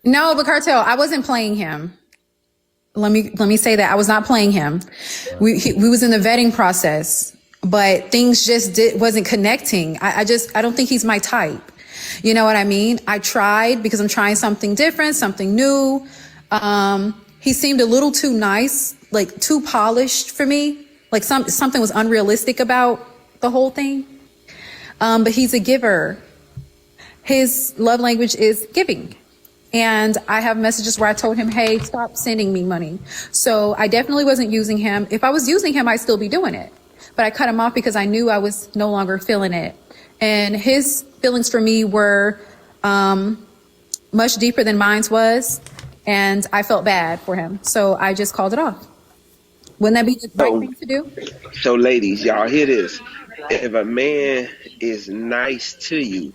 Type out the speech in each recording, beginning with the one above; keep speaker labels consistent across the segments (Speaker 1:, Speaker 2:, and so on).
Speaker 1: No, but Cartel, I wasn't playing him. Let me say that I was not playing him. We was in the vetting process, but things just wasn't connecting. I don't think he's my type. You know what I mean? I tried because I'm trying something different, something new. He seemed a little too nice, like too polished for me. Like something was unrealistic about the whole thing. But he's a giver. His love language is giving. And I have messages where I told him, hey, stop sending me money. So I definitely wasn't using him. If I was using him, I'd still be doing it. But I cut him off because I knew I was no longer feeling it. And his feelings for me were much deeper than mine was. And I felt bad for him. So I just called it off. Wouldn't that be the right thing to do?
Speaker 2: So ladies, y'all hear this. If a man is nice to you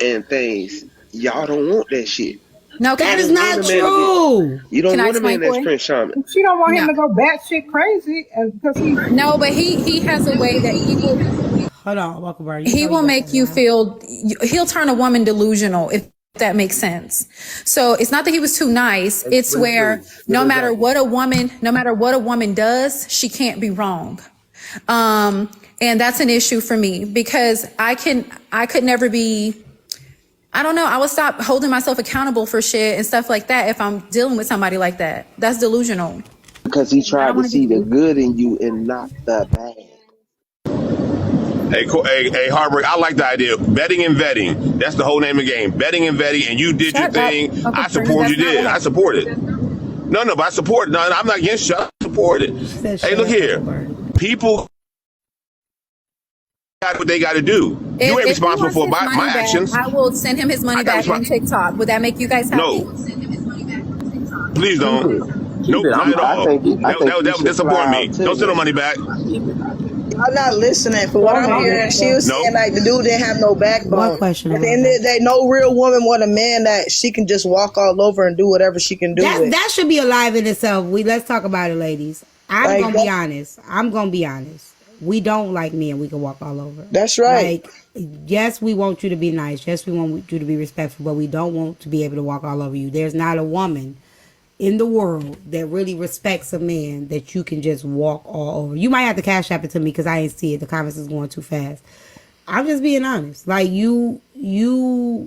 Speaker 2: and things, y'all don't want that shit.
Speaker 1: No,
Speaker 3: that is not true.
Speaker 2: You don't want a man that's Prince Charming.
Speaker 4: She don't want him to go batshit crazy because he.
Speaker 1: No, but he has a way that he will.
Speaker 3: Hold on, welcome, Barry.
Speaker 1: He will make you feel. He'll turn a woman delusional if that makes sense. So it's not that he was too nice. It's where no matter what a woman does, she can't be wrong. And that's an issue for me because I could never be. I don't know. I would stop holding myself accountable for shit and stuff like that if I'm dealing with somebody like that. That's delusional.
Speaker 2: Because he tried to see the good in you and not the bad.
Speaker 5: Hey, Harburg, I like the idea. Betting and vetting. That's the whole name of the game. Betting and vetting, and you did your thing. I support you did. I support it. No, but I support it. No, I'm not against you. I support it. Hey, look here. People got what they got to do. You ain't responsible for my actions.
Speaker 1: I will send him his money back on TikTok. Would that make you guys happy?
Speaker 5: No. Please don't. Nope, not at all. That would disappoint me. Don't send no money back.
Speaker 6: I'm not listening. For what I'm hearing, she was saying like the dude didn't have no backbone.
Speaker 3: One question.
Speaker 6: At the end of the day, no real woman want a man that she can just walk all over and do whatever she can do.
Speaker 3: That should be alive in itself. Let's talk about it, ladies. I'm gonna be honest. We don't like men we can walk all over.
Speaker 6: That's right.
Speaker 3: Like, yes, we want you to be nice. Yes, we want you to be respectful, but we don't want to be able to walk all over you. There's not a woman in the world that really respects a man that you can just walk all over. You might have to cash app it to me because I ain't see it. The comments is going too fast. I'm just being honest. Like yes, we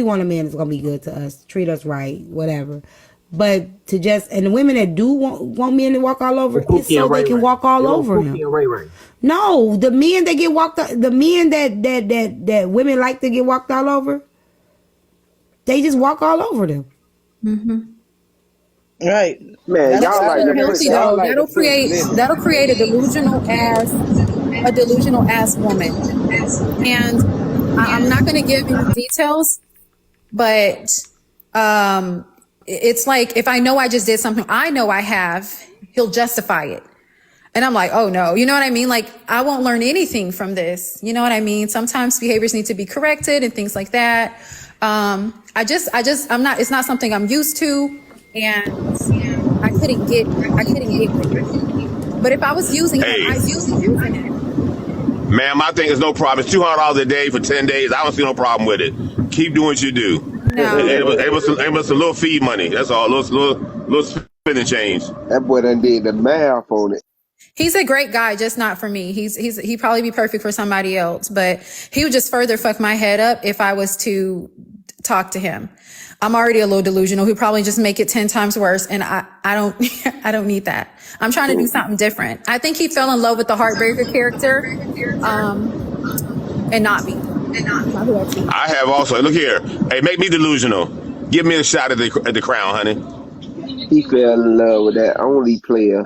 Speaker 3: want a man that's gonna be good to us, treat us right, whatever. But to just, and the women that do want men to walk all over, it's so they can walk all over him. No, the men that get walked, the men that women like to get walked all over, they just walk all over them.
Speaker 6: Mm-hmm. Right,
Speaker 2: man. Y'all like
Speaker 1: healthy though. That'll create a delusional ass woman. And I'm not going to give any details, but it's like if I know I just did something I know I have, he'll justify it. And I'm like, oh no, you know what I mean? Like I won't learn anything from this. You know what I mean? Sometimes behaviors need to be corrected and things like that. It's not something I'm used to and I couldn't get with it. But if I was using it, I was using it.
Speaker 5: Ma'am, my thing is no problem. It's $200 a day for 10 days. I don't see no problem with it. Keep doing what you do.
Speaker 1: No.
Speaker 5: It was a little feed money. That's all. Little spending change.
Speaker 2: That boy done did the math on it.
Speaker 1: He's a great guy, just not for me. He'd probably be perfect for somebody else, but he would just further fuck my head up if I was to talk to him. I'm already a little delusional. He'd probably just make it 10 times worse. And I don't need that. I'm trying to do something different. I think he fell in love with the Heartbreaker character, and not me.
Speaker 5: I have also. Look here. Hey, make me delusional. Give me a shot at the crown, honey.
Speaker 2: He fell in love with that only player.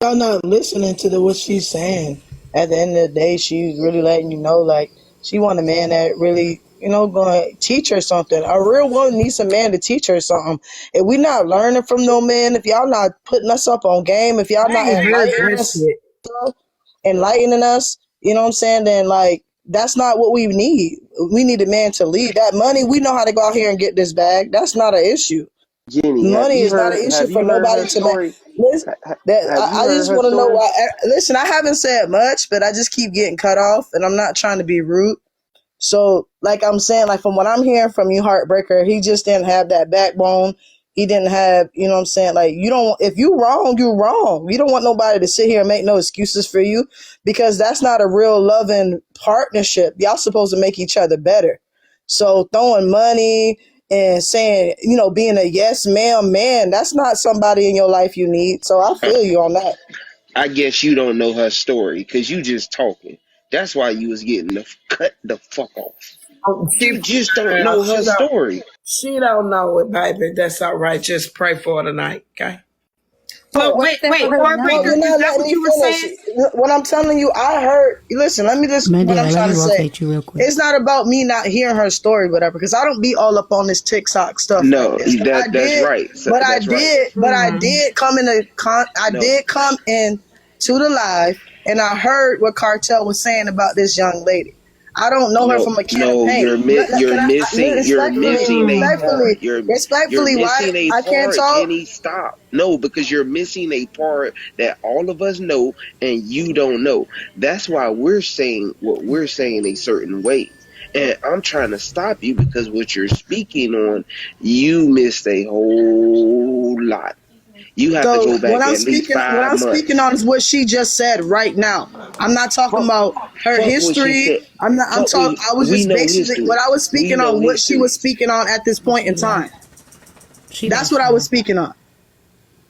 Speaker 6: Y'all not listening to what she's saying. At the end of the day, she's really letting you know, like, she want a man that really, going to teach her something. A real woman needs a man to teach her something. If we not learning from no man, if y'all not putting us up on game, if y'all not enlightening us, you know what I'm saying, then, like, that's not what we need. We need a man to lead. That money, we know how to go out here and get this bag. That's not an issue.
Speaker 2: Jenny,
Speaker 6: money is not an issue for nobody to make. I just want to know why. Listen, I haven't said much, but I just keep getting cut off, and I'm not trying to be rude. So, like I'm saying, like from what I'm hearing from you, Heartbreaker, he just didn't have that backbone. He didn't have, you know what I'm saying? Like, you don't, if you wrong, you wrong. You don't want nobody to sit here and make no excuses for you, because that's not a real loving partnership. Y'all supposed to make each other better. So throwing money and saying, you know, being a yes ma'am man, that's not somebody in your life you need. So I feel you on that.
Speaker 2: I guess you don't know her story because you just talking. That's why you was getting the cut the fuck off. You just don't know her story.
Speaker 7: She don't know it, baby. That's all right. Just pray for her tonight, okay?
Speaker 1: Well, wait, Heartbreaker,
Speaker 6: Is that what you were saying? What I'm telling you, I heard. Listen, let me just.
Speaker 3: Mandy,
Speaker 6: what I'm
Speaker 3: let
Speaker 6: trying
Speaker 3: me
Speaker 6: to say.
Speaker 3: rotate you real quick.
Speaker 6: It's not about me not hearing her story, whatever, because I don't be all up on this TikTok stuff.
Speaker 2: No,
Speaker 6: like this.
Speaker 2: that's right. So,
Speaker 6: But I did come in to the live, and I heard what Cartel was saying about this young lady. I don't know her from a can of paint.
Speaker 2: You're missing
Speaker 6: why
Speaker 2: a
Speaker 6: I can't
Speaker 2: part.
Speaker 6: talk?
Speaker 2: Kenny, stop. No, because you're missing a part that all of us know and you don't know. That's why we're saying what we're saying a certain way. And I'm trying to stop you because what you're speaking on, you missed a whole lot. You have to go back at least 5 months.
Speaker 6: What I'm speaking on is what she just said right now. I'm not talking about her history. I was just basically what I was speaking on, what she was speaking on at this point in time. That's what I was speaking on.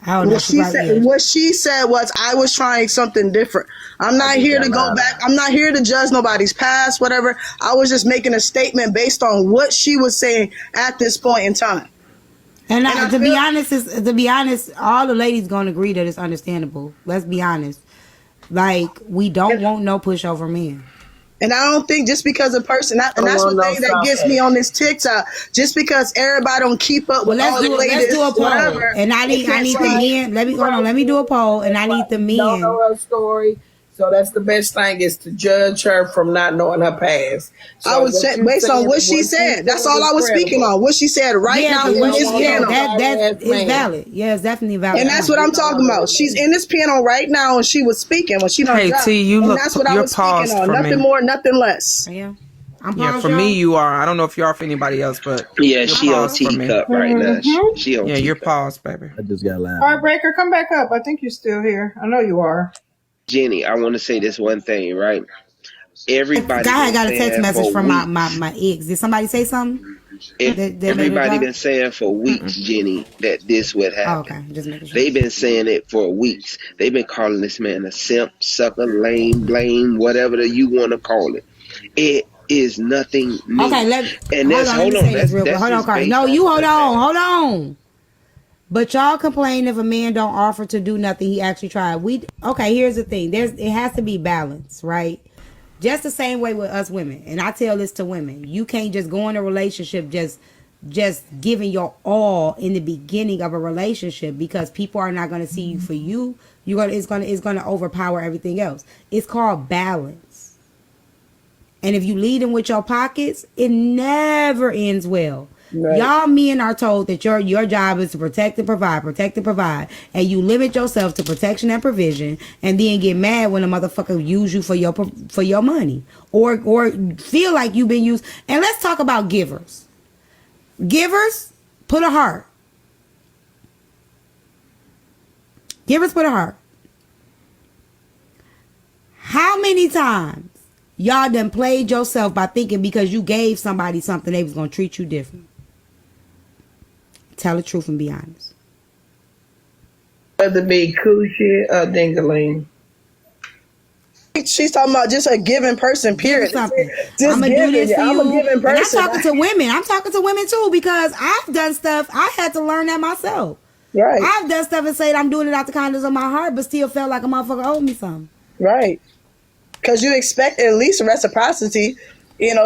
Speaker 6: What she said was, I was trying something different. I'm not here to go back. I'm not here to judge nobody's past, whatever. I was just making a statement based on what she was saying at this point in time.
Speaker 3: And to be honest, all the ladies gonna agree that it's understandable. Let's be honest. Like, we don't want no pushover men.
Speaker 6: And I don't think just because a person, and that's the thing that gets me on this TikTok, just because everybody don't keep up with all the latest,
Speaker 3: let's do a poll.
Speaker 6: Whatever,
Speaker 3: and I need the men. Let me do a poll, and I need the men.
Speaker 7: Don't know her story. So that's the best thing, is to judge her from not knowing her past. So
Speaker 6: I was based on what she said. That's all I was speaking on. What she said right now in this panel.
Speaker 3: That is valid. Yeah, it's definitely valid.
Speaker 6: And that's what I'm talking about. She's in this panel right now, and she was speaking when she don't.
Speaker 8: Hey T, you look.
Speaker 6: That's what I
Speaker 8: You're
Speaker 6: was speaking on. Nothing more, nothing less.
Speaker 3: Yeah.
Speaker 8: Yeah, for me you are. I don't know if you are for anybody else, but
Speaker 2: yeah, she on teacup right now. She on
Speaker 8: you're paused, baby.
Speaker 9: I just got loud.
Speaker 4: Heartbreaker, come back up. I think you're still here. I know you are.
Speaker 2: Jenny, I want to say this one thing, right? Everybody
Speaker 3: got a text message from my ex. Did somebody say something?
Speaker 2: Everybody been saying for weeks, Jenny, that this would happen.
Speaker 3: Oh, okay, just making sure.
Speaker 2: They've been saying it for weeks. They've been calling this man a simp, sucker, lame, blame, whatever you want to call it. It is nothing new.
Speaker 3: Okay, hold on, Carl. No, you hold on. But y'all complain if a man don't offer to do nothing he actually tried. Okay, here's the thing. It has to be balanced, right? Just the same way with us women. And I tell this to women. You can't just go in a relationship just giving your all in the beginning of a relationship, because people are not going to see you for you. It's going to overpower everything else. It's called balance. And if you lead them with your pockets, it never ends well. Right. Y'all men are told that your job is to protect and provide, and you limit yourself to protection and provision, and then get mad when a motherfucker use you for your money, or feel like you've been used. And let's talk about givers. Givers, put a heart. Givers, put a heart. How many times y'all done played yourself by thinking because you gave somebody something they was gonna treat you different? Tell the truth and be honest.
Speaker 7: Whether be coochie or dingaling.
Speaker 6: She's talking about just a given person, period.
Speaker 3: I'm gonna do this for you. I'm a given person. And I'm talking to women. I'm talking to women too, because I've done stuff. I had to learn that myself.
Speaker 6: Right.
Speaker 3: I've done stuff and said I'm doing it out the kindness of my heart, but still felt like a motherfucker owed me something.
Speaker 6: Right. Because you expect at least reciprocity,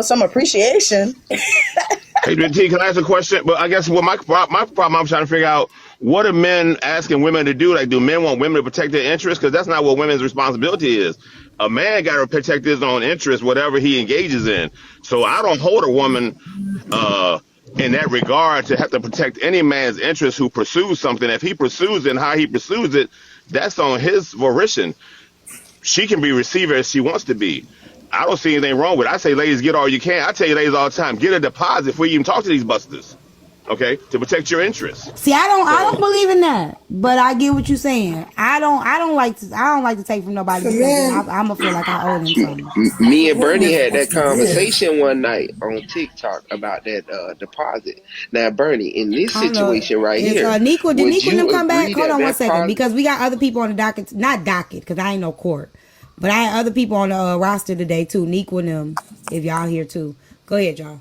Speaker 6: some appreciation.
Speaker 5: Hey, T, can I ask a question? But I guess my problem, I'm trying to figure out, what are men asking women to do? Like, do men want women to protect their interests? Because that's not what women's responsibility is. A man got to protect his own interests, whatever he engages in. So I don't hold a woman in that regard to have to protect any man's interest who pursues something. If he pursues it and how he pursues it, that's on his volition. She can be receiver as she wants to be. I don't see anything wrong with it. I say, ladies, get all you can. I tell you, ladies, all the time, get a deposit before you even talk to these busters. Okay, to protect your interests.
Speaker 3: See, I
Speaker 5: So
Speaker 3: don't believe in that, but I get what you're saying. I don't like to take from nobody
Speaker 7: So
Speaker 3: because then
Speaker 7: man,
Speaker 3: I'm gonna feel like I owe them something.
Speaker 2: Me and
Speaker 7: what
Speaker 2: Bernie had
Speaker 7: difference
Speaker 2: that
Speaker 7: it is?
Speaker 2: conversation one night on TikTok about that deposit. Now, Bernie, in this
Speaker 3: I don't know.
Speaker 2: situation right
Speaker 3: Is
Speaker 2: here,
Speaker 3: Nico? Did
Speaker 2: would
Speaker 3: Nico and them
Speaker 2: you
Speaker 3: come back?
Speaker 2: agree
Speaker 3: Hold
Speaker 2: that
Speaker 3: on one
Speaker 2: that
Speaker 3: second,
Speaker 2: pos-
Speaker 3: because we got other people on the docket, not docket, because I ain't no court, but I had other people on the roster today too. Nico and them, if y'all here too, go ahead, y'all.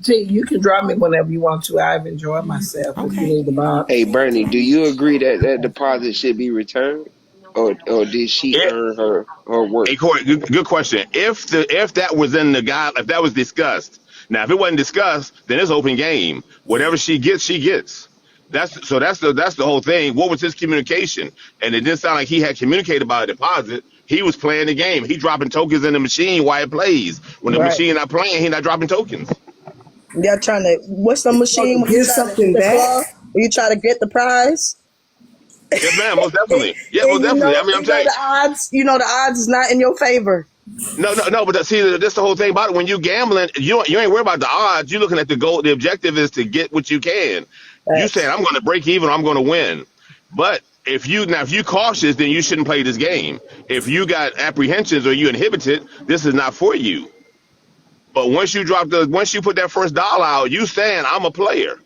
Speaker 7: T, you can drop me whenever you want to. I've enjoyed myself. If you
Speaker 3: Okay.
Speaker 7: need the box.
Speaker 2: Hey, Bernie, do you agree that that deposit should be returned, or did she
Speaker 5: it,
Speaker 2: earn her
Speaker 5: hey,
Speaker 2: worth?
Speaker 5: Corey, good question. If that was in the guide, if that was discussed, now if it wasn't discussed, then it's open game. Whatever she gets, she gets. That's the whole thing. What was his communication? And it didn't sound like he had communicated about a deposit. He was playing the game. He dropping tokens in the machine while it plays. When the
Speaker 6: Right.
Speaker 5: machine not playing, he not dropping tokens.
Speaker 6: Y'all trying to, what's the
Speaker 7: You're supposed
Speaker 6: machine
Speaker 7: to
Speaker 6: when you
Speaker 7: give
Speaker 6: try to hit
Speaker 7: something
Speaker 6: the
Speaker 7: back.
Speaker 6: claw? When you try to get the prize?
Speaker 5: Yes, ma'am. Most
Speaker 6: and,
Speaker 5: definitely. Yeah, most
Speaker 6: and
Speaker 5: definitely. I mean, I'm saying.
Speaker 6: the odds is not in your favor.
Speaker 5: No. But see, that's the whole thing about it. When you gambling, you ain't worried about the odds. You're looking at the goal. The objective is to get what you can. You saying
Speaker 6: Facts.
Speaker 5: I'm going to break even, or I'm going to win. But if you cautious, then you shouldn't play this game. If you got apprehensions or you inhibited, this is not for you. But once you put that first dollar out, you saying I'm a player.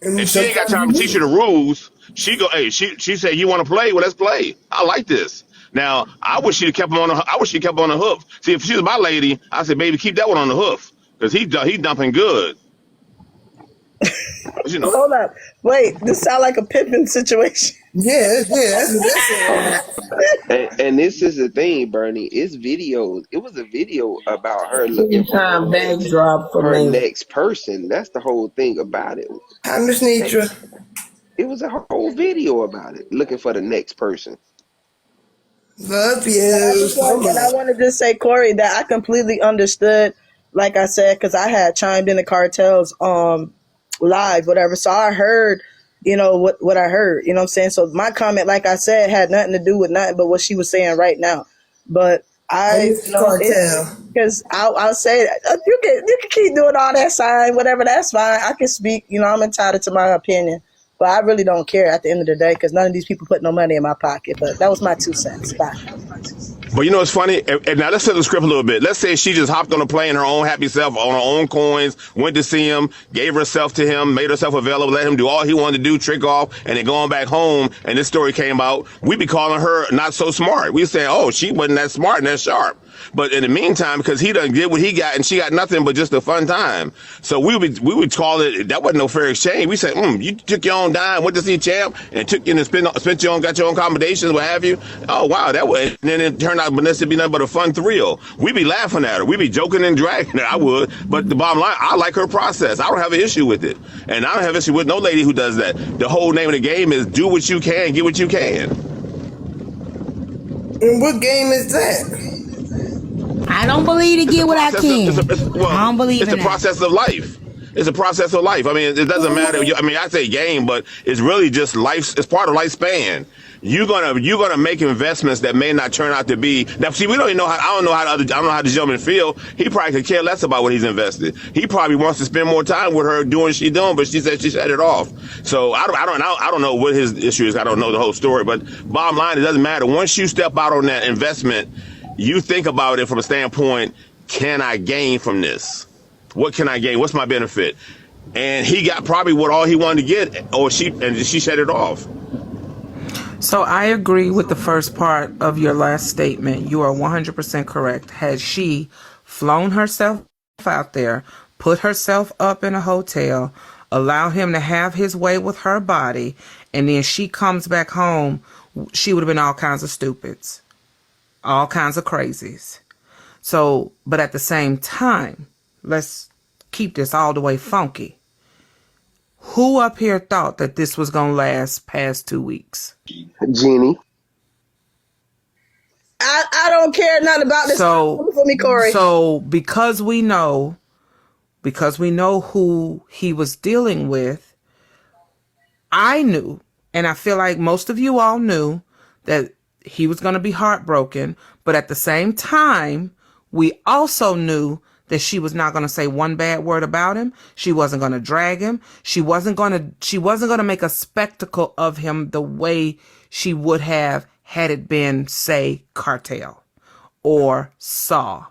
Speaker 7: And
Speaker 5: And she ain't got
Speaker 7: sometimes
Speaker 5: time
Speaker 7: you
Speaker 5: to teach you
Speaker 7: do.
Speaker 5: the rules. She said, you want to play? Well, let's play. I like this. Now, I wish she'd kept him on I wish she kept on the hoof. See, if she was my lady, I said, baby, keep that one on the hoof. Because he dumping good. But,
Speaker 6: Hold up. Wait, this sound like a pimping situation.
Speaker 7: Yeah, that's what that sounds like.
Speaker 2: And this is the thing, Bernie. It's videos. It was a video about her looking for
Speaker 7: Anytime backdrop for
Speaker 2: her
Speaker 7: me.
Speaker 2: next person. That's the whole thing about it.
Speaker 7: Hi, Miss Nitra.
Speaker 2: It was a whole video about it, looking for the next person.
Speaker 7: Love
Speaker 6: And I
Speaker 7: you
Speaker 6: just
Speaker 7: so
Speaker 6: want, and I
Speaker 7: much.
Speaker 6: want to just say, Corey, that I completely understood. Like I said, because I had chimed in the cartels live, whatever. So I heard, what I heard. You know what I'm saying? So my comment, like I said, had nothing to do with nothing but what she was saying right now. But
Speaker 7: Hey,
Speaker 6: I,
Speaker 7: Mr. Cartel.
Speaker 6: because I'll say you can keep doing all that sign, whatever. That's fine. I can speak. I'm entitled to my opinion. But I really don't care at the end of the day because none of these people put no money in my pocket. But that was my 2 cents. Bye.
Speaker 5: But you know what's funny? And now let's flip the script a little bit. Let's say she just hopped on a plane, her own happy self, on her own coins, went to see him, gave herself to him, made herself available, let him do all he wanted to do, trick off, and then going back home, and this story came out. We'd be calling her not so smart. We'd say, oh, she wasn't that smart and that sharp. But in the meantime, because he done did what he got and she got nothing but just a fun time. So we would call it, that wasn't no fair exchange. We said, you took your own dime, went to see champ, and took in and spent your own, got your own accommodations, what have you. Oh wow, that was, and then it turned out Vanessa to be nothing but a fun thrill. We be laughing at her, we be joking and dragging her. I would, but the bottom line, I like her process. I don't have an issue with it, and I don't have an issue with no lady who does that. The whole name of the game is do what you can, get what you can.
Speaker 7: And what game is that?
Speaker 3: I don't believe to
Speaker 5: It's a
Speaker 3: get what I
Speaker 5: process
Speaker 3: can. I don't believe
Speaker 5: it's
Speaker 3: in
Speaker 5: a
Speaker 3: that.
Speaker 5: process of life. It's a process of life. I mean, it doesn't matter. I mean, I say game, but it's really just life. It's part of lifespan. You're gonna make investments that may not turn out to be. Now, see, we don't even know how. I don't know how the gentleman feel. He probably could care less about what he's invested. He probably wants to spend more time with her doing what she's doing, but she said she shut it off. So I don't know what his issue is. I don't know the whole story, but bottom line, it doesn't matter. Once you step out on that investment, you think about it from a standpoint: can I gain from this? What can I gain? What's my benefit? And he got probably what all he wanted to get, or she shut it off.
Speaker 8: So I agree with the first part of your last statement. You are 100% correct. Had she flown herself out there, put herself up in a hotel, allow him to have his way with her body, and then she comes back home, she would have been all kinds of stupids, all kinds of crazies. So, but at the same time, let's keep this all the way funky. Who up here thought that this was going to last past 2 weeks?
Speaker 2: Jenny.
Speaker 6: I don't care nothing about this.
Speaker 8: So,
Speaker 6: For me, Corey.
Speaker 8: so because we know who he was dealing with, I knew, and I feel like most of you all knew, that he was going to be heartbroken. But at the same time, we also knew that she was not going to say one bad word about him. She wasn't going to drag him. She wasn't going to make a spectacle of him the way she would have had it been, say, Cartel or Saw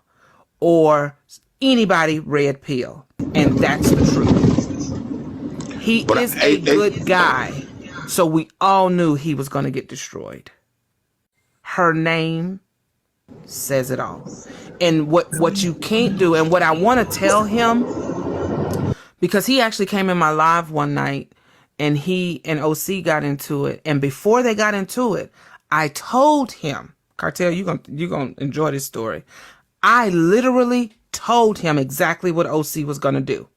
Speaker 8: or anybody Red Pill. And that's the truth. He is a good guy. So we all knew he was going to get destroyed. Her name says it all. And what you can't do, and what I want to tell him, because he actually came in my live one night and he and OC got into it. And before they got into it, I told him, Cartel, you're gonna enjoy this story. I literally told him exactly what OC was going to do.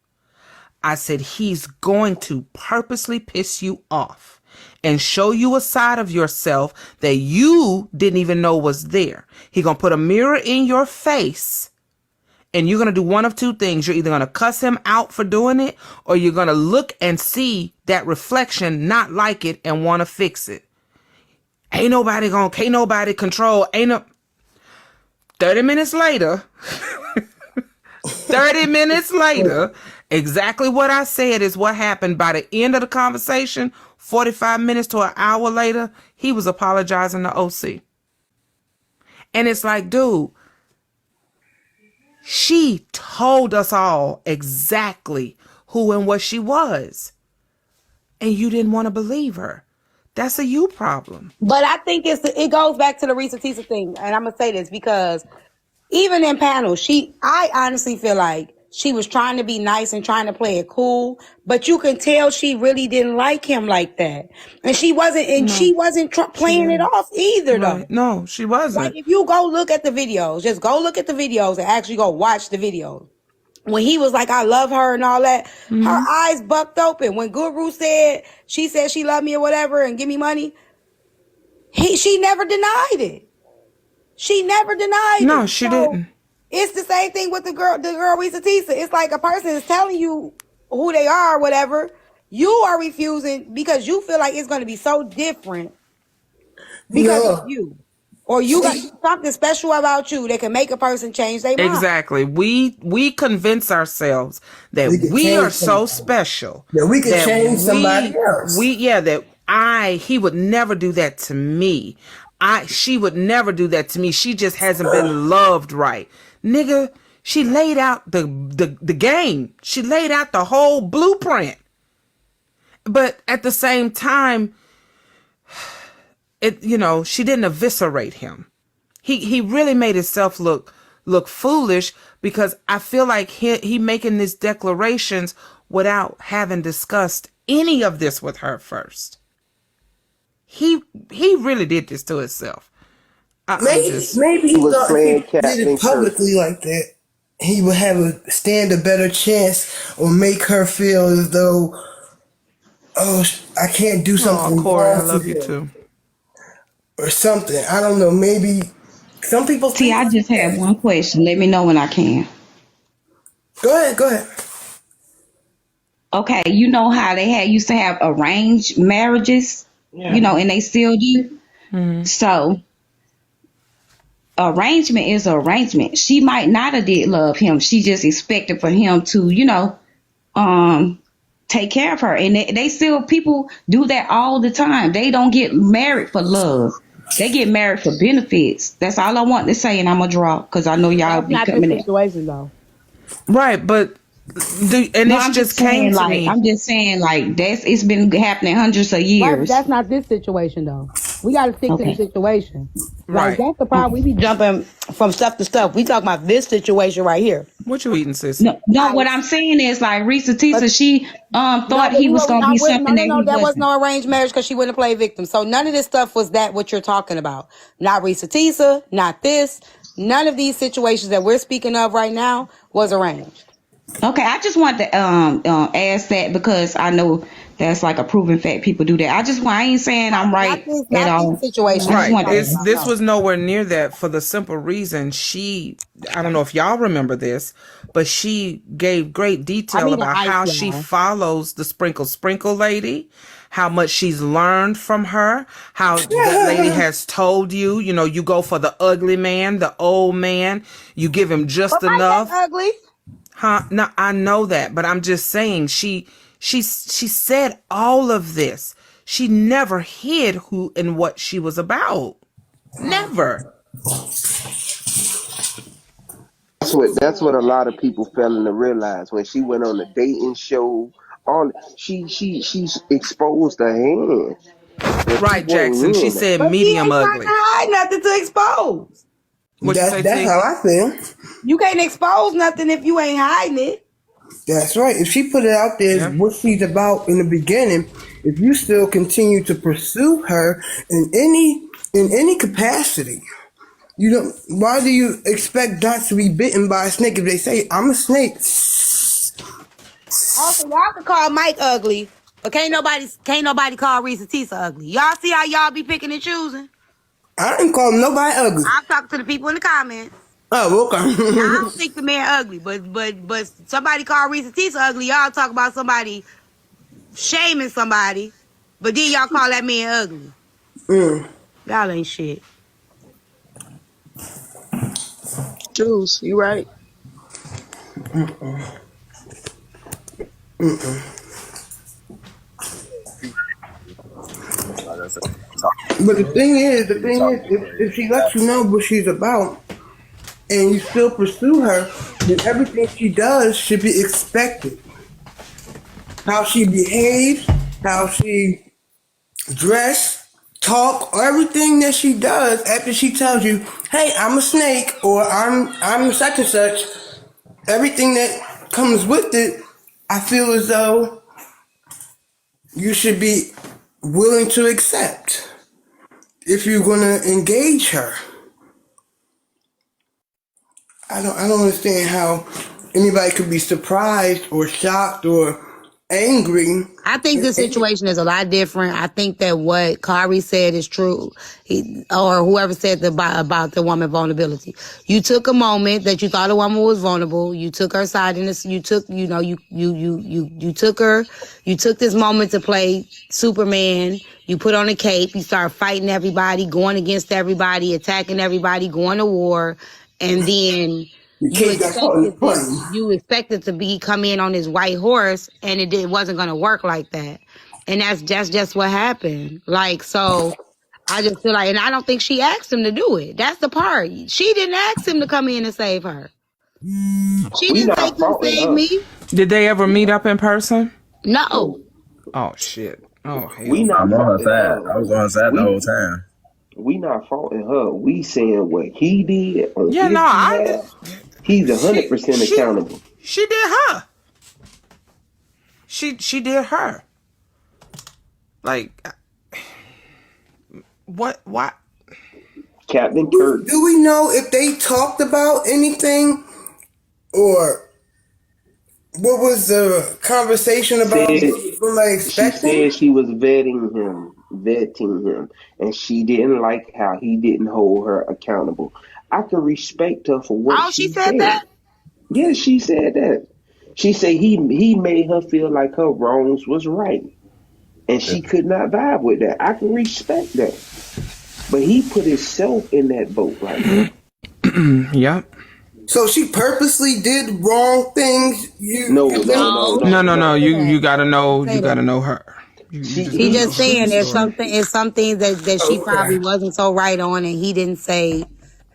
Speaker 8: I said, he's going to purposely piss you off and show you a side of yourself that you didn't even know was there. He's going to put a mirror in your face, and you're going to do one of two things. You're either going to cuss him out for doing it, or you're going to look and see that reflection, not like it, and want to fix it. Can't nobody control. 30 minutes later, 30 minutes later, exactly what I said is what happened. By the end of the conversation, 45 minutes to an hour later, he was apologizing to OC. And it's like, dude, she told us all exactly who and what she was. And you didn't want to believe her. That's a you problem.
Speaker 3: But I think it goes back to the Risa Tisa thing. And I'm going to say this because even in panels, I honestly feel like she was trying to be nice and trying to play it cool, but you can tell she really didn't like him like that. And she wasn't playing it off either, though.
Speaker 8: No, she wasn't.
Speaker 3: Like, if you go look at the videos, just go look at the videos and actually go watch the videos. When he was like, I love her and all that, her eyes bucked open. When Guru said she loved me or whatever and give me money, she never denied it. She never denied it.
Speaker 8: No, she didn't.
Speaker 3: It's the same thing with the girl Risa Tisa. It's like a person is telling you who they are or whatever. You are refusing because you feel like it's going to be so different because of you. Or you got something special about you that can make a person change their mind.
Speaker 8: Exactly. We convince ourselves that we are so special.
Speaker 9: That we can change somebody else.
Speaker 8: He would never do that to me. She would never do that to me. She just hasn't been loved right. Nigga, she laid out the game. She laid out the whole blueprint. But at the same time, she didn't eviscerate him. He really made himself look foolish because I feel like he making these declarations without having discussed any of this with her first. He really did this to himself.
Speaker 9: Maybe he thought if he did it publicly like that, he would stand a better chance or make her feel as though, I can't do something.
Speaker 8: Corey, I love you too.
Speaker 9: Or something. I don't know. Maybe some people.
Speaker 10: See, I just have one question. Let me know when I can.
Speaker 9: Go ahead.
Speaker 10: Okay, you know how they used to have arranged marriages, and they still do. Mm-hmm. So, arrangement is an arrangement. She might not have did love him. She just expected for him to, take care of her. And they still, people do that all the time. They don't get married for love. They get married for benefits. That's all I want to say, and I'm going to draw because I know y'all be coming in.
Speaker 3: Situation, though.
Speaker 8: Right, but I'm just saying,
Speaker 10: it's been happening hundreds of years.
Speaker 3: Right, that's not this situation, though. We got to stick to the situation.
Speaker 8: Right.
Speaker 3: Like, that's the problem. We be jumping from stuff to stuff. We talking about this situation right here.
Speaker 8: What you eating, sis?
Speaker 10: No, what I'm saying is like Risa Tisa, she thought he was going to be something that he wasn't.
Speaker 3: There was no arranged marriage because she wouldn't play victim. So none of this stuff was what you're talking about. Not Risa Tisa, not this. None of these situations that we're speaking of right now was arranged.
Speaker 10: Okay, I just want to ask that because I know that's like a proven fact. People do that. I ain't saying I'm right at all.
Speaker 3: Situation.
Speaker 8: Right. This was nowhere near that for the simple reason I don't know if y'all remember this, but she gave great detail about how she follows the sprinkle lady, how much she's learned from her, how that lady has told you, you know, you go for the ugly man, the old man, you give him just enough.
Speaker 3: Ugly.
Speaker 8: Huh? No, I know that, but I'm just saying she said all of this. She never hid who and what she was about. Never.
Speaker 2: That's what a lot of people failing to realize when she went on the dating show. All she exposed her hand, and
Speaker 8: Right,
Speaker 2: people ain't
Speaker 8: Jackson. She
Speaker 2: hearing that.
Speaker 8: said
Speaker 3: But she
Speaker 8: medium
Speaker 3: ain't trying to
Speaker 8: ugly.
Speaker 3: hide nothing to expose.
Speaker 8: What you say,
Speaker 9: That's
Speaker 8: T?
Speaker 9: how I feel.
Speaker 3: You can't expose nothing if you ain't hiding it.
Speaker 9: That's right. If she put it out there as what she's about in the beginning, if you still continue to pursue her in any capacity, you don't. Why do you expect not to be bitten by a snake if they say I'm a snake?
Speaker 3: Also, y'all can call Mike ugly, but can't nobody call Reese Tisa ugly. Y'all see how y'all be picking and choosing?
Speaker 9: I ain't calling nobody ugly.
Speaker 3: I'm talking to the people in the comments.
Speaker 9: Oh, okay.
Speaker 3: Now, I don't think the man ugly, but somebody call Reese Tisa ugly. Y'all talk about somebody shaming somebody, but then y'all call that man ugly. Y'all ain't shit.
Speaker 7: Juice, you right.
Speaker 11: Like I said,
Speaker 9: But the thing is,
Speaker 11: crazy.
Speaker 9: if she lets you know what she's about, and you still pursue her, then everything she does should be expected. How she behaves, how she dress, talk, everything that she does after she tells you, "Hey, I'm a snake," or "I'm such and such." Everything that comes with it, I feel as though you should be willing to accept if you're gonna engage her. I don't understand how anybody could be surprised or shocked or angry.
Speaker 3: I think the situation is a lot different. I think that what Kari said is true, or whoever said about the woman vulnerability. You took a moment that you thought a woman was vulnerable. You took her side in this. You took, you took her. You took this moment to play Superman. You put on a cape. You start fighting everybody, going against everybody, attacking everybody, going to war, and then you expected to be come in on this white horse, and it wasn't going to work like that. And that's just what happened. Like, so I just feel like, and I don't think she asked him to do it. That's the part. She didn't ask him to come in and save her. She
Speaker 2: We
Speaker 3: didn't say,
Speaker 2: not
Speaker 3: "Come
Speaker 2: faulting
Speaker 3: save
Speaker 2: her.
Speaker 3: me."
Speaker 8: Did they ever meet up in person?
Speaker 3: No.
Speaker 8: Oh shit. Oh
Speaker 2: We
Speaker 8: hell.
Speaker 11: I'm
Speaker 2: not
Speaker 11: on her
Speaker 2: faulting
Speaker 11: side.
Speaker 2: her.
Speaker 11: I was on her side the whole
Speaker 2: We
Speaker 11: time.
Speaker 2: we not faulting her. We saying what he did on
Speaker 8: Yeah, no,
Speaker 2: his behalf. He's 100% accountable.
Speaker 8: She did her. She did her. Like, what?
Speaker 2: Captain Kirk.
Speaker 9: Do we know if they talked about anything, or what was the conversation about?
Speaker 2: She said she was vetting him, and she didn't like how he didn't hold her accountable. I can respect her for what
Speaker 3: Oh, she
Speaker 2: she
Speaker 3: said
Speaker 2: said.
Speaker 3: that?
Speaker 2: Yes, she said that. She said he made her feel like her wrongs was right, and she could not vibe with that. I can respect that, but he put himself in that boat like that.
Speaker 8: Yep.
Speaker 9: So she purposely did wrong things.
Speaker 2: No.
Speaker 8: No. You gotta know. You gotta know her.
Speaker 3: He just saying there's some things that she probably wasn't so right on, and he didn't say.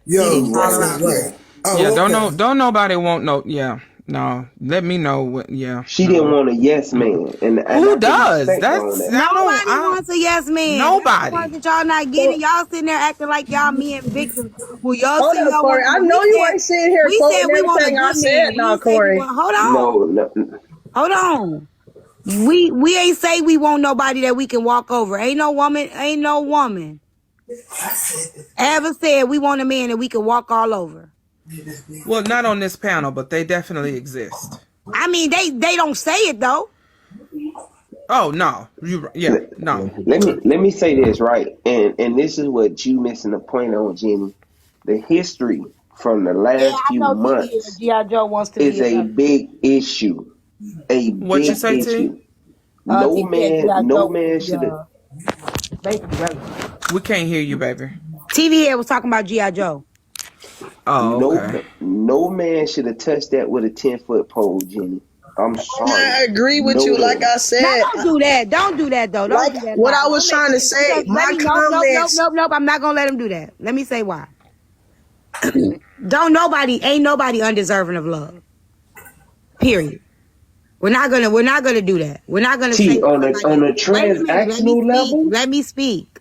Speaker 3: He didn't call her out.
Speaker 8: Yeah, don't nobody want no. Yeah, no. Let me know what. Yeah,
Speaker 2: she didn't want a yes man, and
Speaker 8: who does?
Speaker 3: Nobody wants a yes man.
Speaker 8: Nobody.
Speaker 3: That's the part that y'all not getting. Y'all sitting there acting like y'all me and victims. Well, y'all
Speaker 7: Hold
Speaker 3: see
Speaker 7: up,
Speaker 3: y'all
Speaker 7: Corey.
Speaker 3: want.
Speaker 7: I know you ain't sitting here
Speaker 3: We said
Speaker 7: quoting
Speaker 3: we want a
Speaker 7: everything I
Speaker 3: good
Speaker 7: said
Speaker 3: man. We
Speaker 7: now,
Speaker 3: didn't say we
Speaker 7: Corey.
Speaker 3: want. Hold on.
Speaker 2: No.
Speaker 3: Hold on. We ain't say we want nobody that we can walk over. Ain't no woman ever said we want a man that we can walk all over.
Speaker 8: Well, not on this panel, but they definitely exist.
Speaker 3: I mean, they don't say it though.
Speaker 8: Oh no, no.
Speaker 2: Let me say this right, and this is what you missing the point on, Jenny. The history from the
Speaker 3: Yeah,
Speaker 2: last
Speaker 3: I
Speaker 2: few
Speaker 3: know
Speaker 2: months
Speaker 3: G.I. Joe wants to
Speaker 2: is
Speaker 3: be
Speaker 2: a
Speaker 3: another.
Speaker 2: big issue. A
Speaker 8: What you
Speaker 2: big
Speaker 8: say, T?
Speaker 2: issue. No
Speaker 3: TV said
Speaker 2: man,
Speaker 3: G.I.
Speaker 2: no
Speaker 3: Joe wants
Speaker 2: man
Speaker 3: to be
Speaker 2: should have.
Speaker 3: basically relevant.
Speaker 8: We can't hear you, baby.
Speaker 3: TV head was talking about G.I. Joe.
Speaker 8: Oh, okay.
Speaker 2: No man should have touched that with a 10-foot pole, Jenny. I'm
Speaker 6: And
Speaker 2: sorry.
Speaker 6: I agree with
Speaker 2: No
Speaker 6: you. Like
Speaker 2: man.
Speaker 6: I
Speaker 3: Now
Speaker 6: said,
Speaker 3: don't do that. Don't do that though. Don't
Speaker 6: like
Speaker 3: do that.
Speaker 6: what
Speaker 3: Why?
Speaker 6: I was
Speaker 3: Don't make
Speaker 6: trying to say,
Speaker 3: because let
Speaker 6: my
Speaker 3: me
Speaker 6: comments.
Speaker 3: nope. I'm not gonna let him do that. Let me say why. Ain't nobody undeserving of love. Period. We're not gonna do that. We're not gonna say
Speaker 2: T, on
Speaker 3: somebody.
Speaker 2: a
Speaker 3: Wait a minute.
Speaker 2: transactional level,
Speaker 3: Let me speak.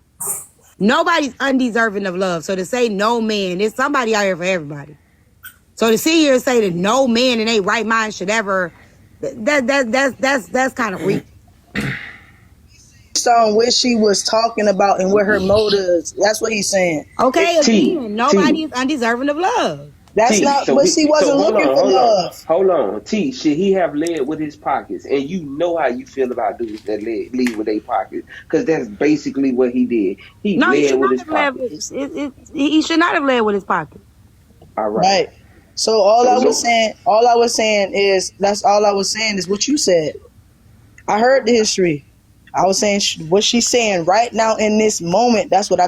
Speaker 3: Nobody's undeserving of love. So to say no man, there's somebody out here for everybody. So to sit here and say that no man in their right mind should ever, that's kind of weak.
Speaker 6: Based on what she was talking about and what her motives. That's what he's saying.
Speaker 3: Okay,
Speaker 2: T,
Speaker 3: again, nobody is undeserving of love.
Speaker 6: That's
Speaker 2: T.
Speaker 6: not.
Speaker 2: So
Speaker 6: But she wasn't
Speaker 2: hold
Speaker 6: looking
Speaker 2: on,
Speaker 6: for love.
Speaker 2: hold on. T. Should he have led with his pockets? And you know how you feel about dudes that lead with their pockets, because that's basically what he did. He
Speaker 3: No, he
Speaker 2: led
Speaker 3: should
Speaker 2: with
Speaker 3: not
Speaker 2: his
Speaker 3: have led with
Speaker 2: pockets.
Speaker 3: he should not have led with his pocket.
Speaker 2: All right.
Speaker 6: Right. So all
Speaker 2: So
Speaker 6: I was
Speaker 2: no.
Speaker 6: saying, that's all I was saying is what you said. I heard the history. I was saying what she's saying right now in this moment. That's what I